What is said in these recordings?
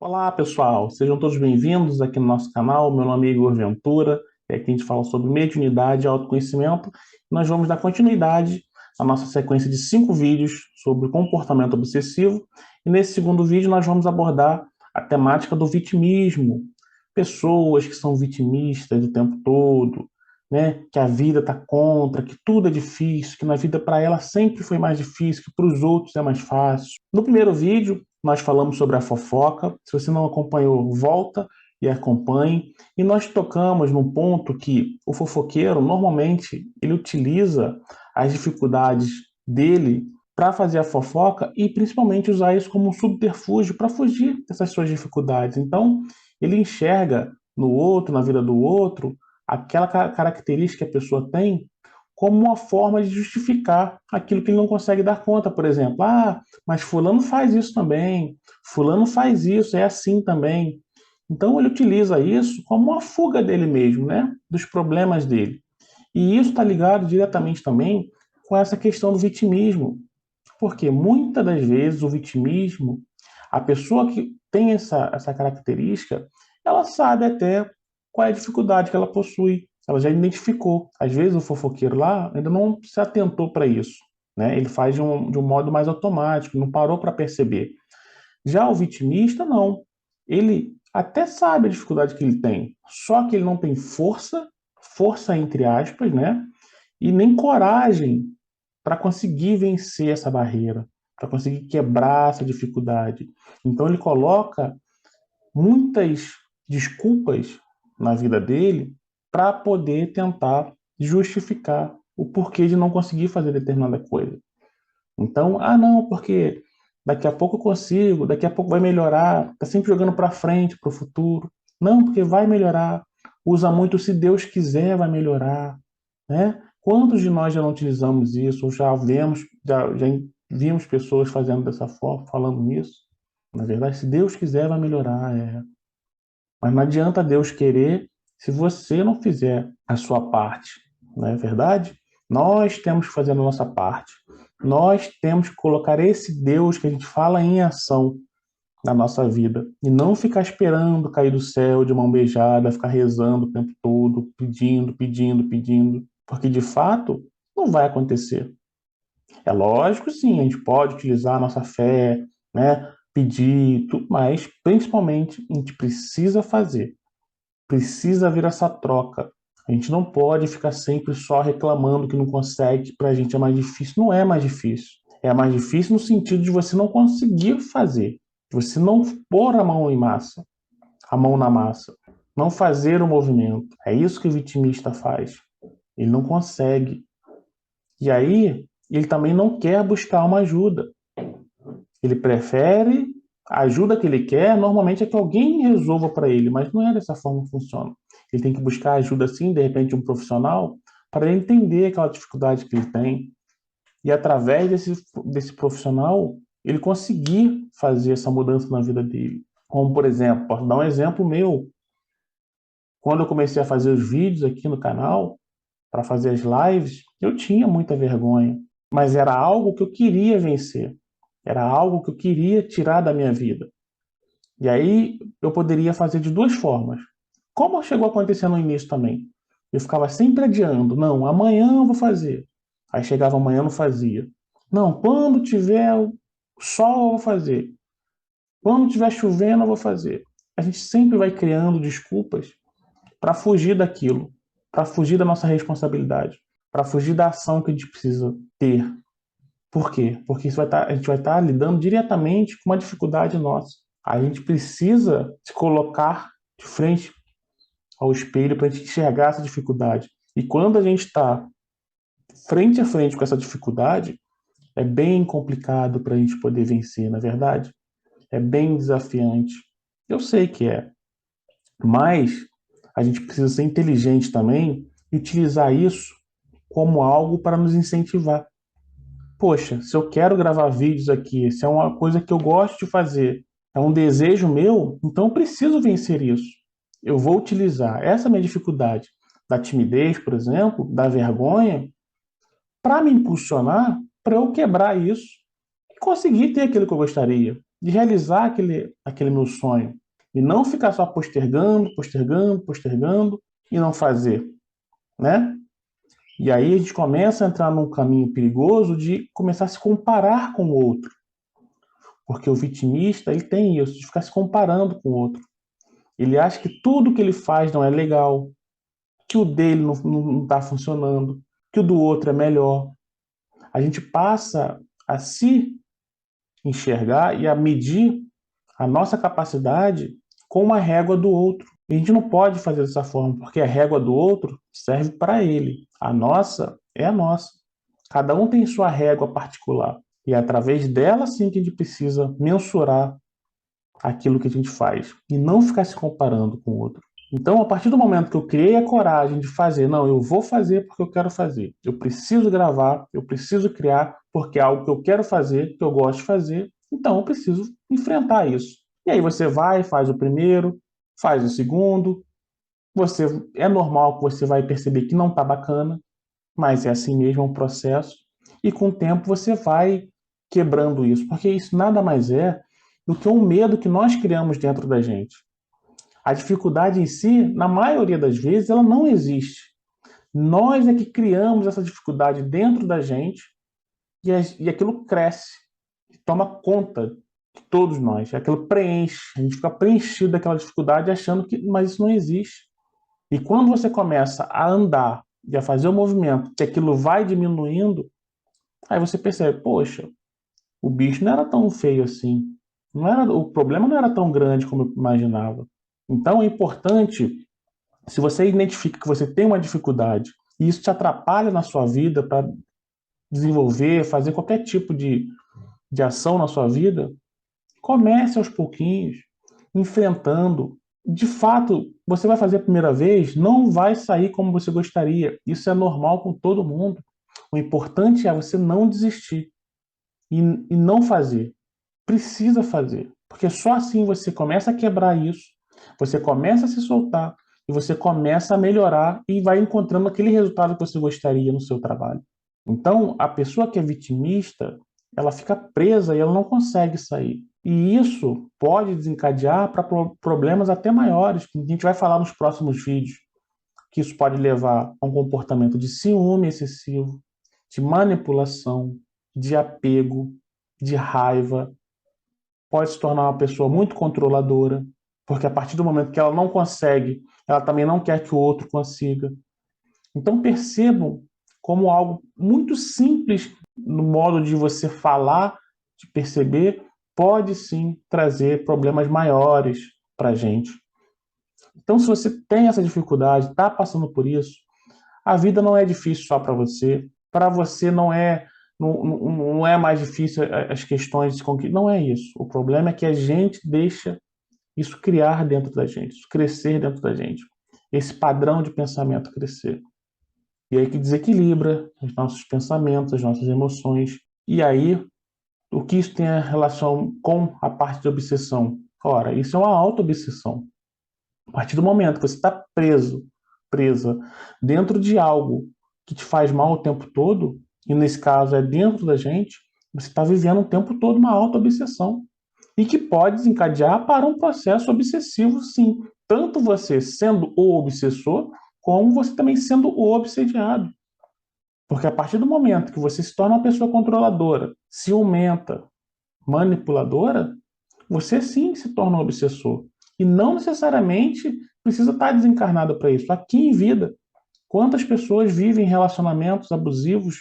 Olá, pessoal, sejam todos bem-vindos aqui no nosso canal. Meu nome é Igor Ventura, e aqui a gente fala sobre mediunidade e autoconhecimento. Nós vamos dar continuidade à nossa sequência de 5 vídeos sobre comportamento obsessivo, e nesse segundo vídeo nós vamos abordar a temática do vitimismo. Pessoas que são vitimistas o tempo todo, né? Que a vida está contra, que tudo é difícil, que na vida para ela sempre foi mais difícil, que para os outros é mais fácil. No primeiro vídeo, nós falamos sobre a fofoca. Se você não acompanhou, volta e acompanhe. E nós tocamos num ponto que o fofoqueiro, normalmente, ele utiliza as dificuldades dele para fazer a fofoca e principalmente usar isso como um subterfúgio para fugir dessas suas dificuldades. Então, ele enxerga no outro, na vida do outro, aquela característica que a pessoa tem como uma forma de justificar aquilo que ele não consegue dar conta. Por exemplo, mas fulano faz isso também, fulano faz isso, é assim também. Então ele utiliza isso como uma fuga dele mesmo, né? Dos problemas dele. E isso está ligado diretamente também com essa questão do vitimismo. Porque muitas das vezes o vitimismo, a pessoa que tem essa característica, ela sabe até qual é a dificuldade que ela possui. Ela já identificou. Às vezes o fofoqueiro lá ainda não se atentou para isso, né? Ele faz de um modo mais automático, não parou para perceber. Já o vitimista, não. Ele até sabe a dificuldade que ele tem, só que ele não tem força entre aspas, né? E nem coragem para conseguir vencer essa barreira, para conseguir quebrar essa dificuldade. Então ele coloca muitas desculpas na vida dele para poder tentar justificar o porquê de não conseguir fazer determinada coisa. Então, não, porque daqui a pouco eu consigo, daqui a pouco vai melhorar, tá sempre jogando para frente, para o futuro. Não, porque vai melhorar. Usa muito se Deus quiser vai melhorar, né? Quantos de nós já não utilizamos isso, ou já vimos pessoas fazendo dessa forma, falando nisso? Na verdade, se Deus quiser vai melhorar, mas não adianta Deus querer se você não fizer a sua parte, não é verdade? Nós temos que fazer a nossa parte. Nós temos que colocar esse Deus que a gente fala em ação na nossa vida e não ficar esperando cair do céu de mão beijada, ficar rezando o tempo todo, pedindo, pedindo, pedindo, porque de fato não vai acontecer. É lógico, sim, a gente pode utilizar a nossa fé, né, pedir, tudo, mas principalmente a gente precisa fazer. Precisa haver essa troca. A gente não pode ficar sempre só reclamando que não consegue, que para a gente é mais difícil. Não é mais difícil. É mais difícil no sentido de você não conseguir fazer, de você não pôr a mão em massa, a mão na massa, não fazer o movimento. É isso que o vitimista faz. Ele não consegue. E aí, ele também não quer buscar uma ajuda. Ele prefere a ajuda que ele quer, normalmente é que alguém resolva para ele, mas não é dessa forma que funciona. Ele tem que buscar ajuda, assim, de repente, de um profissional, para ele entender aquela dificuldade que ele tem. E através desse profissional, ele conseguir fazer essa mudança na vida dele. Como, por exemplo, posso dar um exemplo meu. Quando eu comecei a fazer os vídeos aqui no canal, para fazer as lives, eu tinha muita vergonha, mas era algo que eu queria vencer. Era algo que eu queria tirar da minha vida. E aí eu poderia fazer de duas formas. Como chegou a acontecer no início também. Eu ficava sempre adiando. Não, amanhã eu vou fazer. Aí chegava amanhã eu não fazia. Não, quando tiver sol eu vou fazer. Quando tiver chovendo eu vou fazer. A gente sempre vai criando desculpas para fugir daquilo, para fugir da nossa responsabilidade, para fugir da ação que a gente precisa ter. Por quê? Porque a gente vai estar lidando diretamente com uma dificuldade nossa. A gente precisa se colocar de frente ao espelho para a gente enxergar essa dificuldade. E quando a gente está frente a frente com essa dificuldade, é bem complicado para a gente poder vencer, na verdade. É bem desafiante. Eu sei que é. Mas a gente precisa ser inteligente também e utilizar isso como algo para nos incentivar. Poxa, se eu quero gravar vídeos aqui, se é uma coisa que eu gosto de fazer, é um desejo meu, então eu preciso vencer isso. Eu vou utilizar essa minha dificuldade da timidez, por exemplo, da vergonha, para me impulsionar, para eu quebrar isso e conseguir ter aquilo que eu gostaria. de realizar aquele meu sonho. E não ficar só postergando, postergando, postergando e não fazer, né? E aí a gente começa a entrar num caminho perigoso de começar a se comparar com o outro. Porque o vitimista, ele tem isso, de ficar se comparando com o outro. Ele acha que tudo que ele faz não é legal, que o dele não está funcionando, que o do outro é melhor. A gente passa a se enxergar e a medir a nossa capacidade com uma régua do outro. E a gente não pode fazer dessa forma, porque a régua do outro serve para ele. A nossa é a nossa. Cada um tem sua régua particular. E é através dela, sim, que a gente precisa mensurar aquilo que a gente faz. E não ficar se comparando com o outro. Então, a partir do momento que eu criei a coragem de fazer, não, eu vou fazer porque eu quero fazer. Eu preciso gravar, eu preciso criar porque é algo que eu quero fazer, que eu gosto de fazer. Então, eu preciso enfrentar isso. E aí você vai, faz o primeiro, faz o segundo. É normal que você vai perceber que não está bacana, mas é assim mesmo, é um processo. E com o tempo você vai quebrando isso, porque isso nada mais é do que um medo que nós criamos dentro da gente. A dificuldade em si, na maioria das vezes, ela não existe. Nós é que criamos essa dificuldade dentro da gente e aquilo cresce, toma conta de todos nós. Aquilo preenche, a gente fica preenchido daquela dificuldade achando que, mas isso não existe. E quando você começa a andar e a fazer o movimento, que aquilo vai diminuindo, aí você percebe, poxa, o bicho não era tão feio assim. O problema não era tão grande como eu imaginava. Então é importante, se você identifica que você tem uma dificuldade e isso te atrapalha na sua vida para desenvolver, fazer qualquer tipo de ação na sua vida, comece aos pouquinhos, enfrentando. De fato, você vai fazer a primeira vez, não vai sair como você gostaria. Isso é normal com todo mundo. O importante é você não desistir e não fazer. Precisa fazer, porque só assim você começa a quebrar isso, você começa a se soltar e você começa a melhorar e vai encontrando aquele resultado que você gostaria no seu trabalho. Então, a pessoa que é vitimista, ela fica presa e ela não consegue sair. E isso pode desencadear para problemas até maiores, que a gente vai falar nos próximos vídeos, que isso pode levar a um comportamento de ciúme excessivo, de manipulação, de apego, de raiva, pode se tornar uma pessoa muito controladora, porque a partir do momento que ela não consegue, ela também não quer que o outro consiga. Então percebam como algo muito simples no modo de você falar, de perceber, pode sim trazer problemas maiores para a gente. Então, se você tem essa dificuldade, está passando por isso, a vida não é difícil só para você não é mais difícil as questões de conquista. Não é isso. O problema é que a gente deixa isso criar dentro da gente, isso crescer dentro da gente. Esse padrão de pensamento crescer. E aí que desequilibra os nossos pensamentos, as nossas emoções. E aí, o que isso tem a relação com a parte de obsessão? Ora, isso é uma auto-obsessão. A partir do momento que você está presa dentro de algo que te faz mal o tempo todo, e nesse caso é dentro da gente, você está vivendo o tempo todo uma auto-obsessão. E que pode desencadear para um processo obsessivo, sim. Tanto você sendo o obsessor, como você também sendo o obsediado. Porque a partir do momento que você se torna uma pessoa controladora, ciumenta, manipuladora, você sim se torna um obsessor. E não necessariamente precisa estar desencarnado para isso. Aqui em vida, quantas pessoas vivem relacionamentos abusivos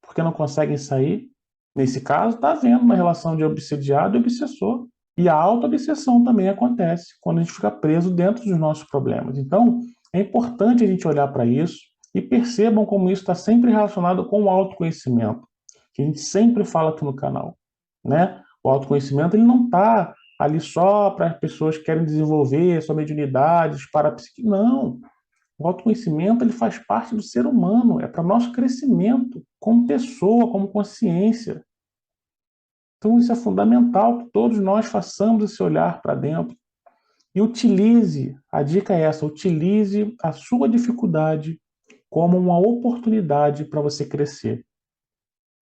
porque não conseguem sair? Nesse caso, está havendo uma relação de obsediado e obsessor. E a auto-obsessão também acontece quando a gente fica preso dentro dos nossos problemas. Então, é importante a gente olhar para isso e percebam como isso está sempre relacionado com o autoconhecimento, que a gente sempre fala aqui no canal, né? O autoconhecimento ele não está ali só para as pessoas que querem desenvolver sua mediunidade, para psique. Não. O autoconhecimento ele faz parte do ser humano, é para nosso crescimento como pessoa, como consciência. Então isso é fundamental que todos nós façamos esse olhar para dentro e utilize, a dica é essa, utilize a sua dificuldade como uma oportunidade para você crescer.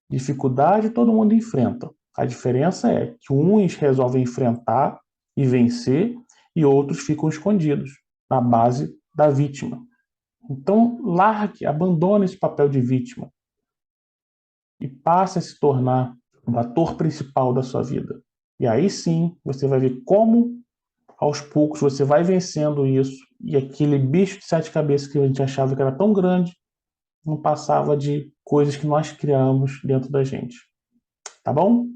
Dificuldade todo mundo enfrenta. A diferença é que uns resolvem enfrentar e vencer e outros ficam escondidos na base da vítima. Então, largue, abandone esse papel de vítima e passe a se tornar o ator principal da sua vida. E aí sim, você vai ver como, aos poucos, você vai vencendo isso e aquele bicho de 7 cabeças que a gente achava que era tão grande não passava de coisas que nós criamos dentro da gente. Tá bom?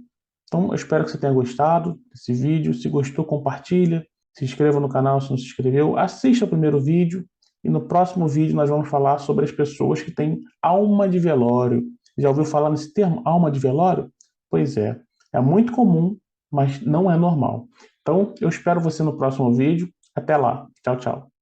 Então, eu espero que você tenha gostado desse vídeo. Se gostou, compartilha. Se inscreva no canal se não se inscreveu. Assista o primeiro vídeo. E no próximo vídeo nós vamos falar sobre as pessoas que têm alma de velório. Já ouviu falar nesse termo, alma de velório? Pois é. É muito comum, mas não é normal. Então, eu espero você no próximo vídeo. Até lá. Tchau, tchau.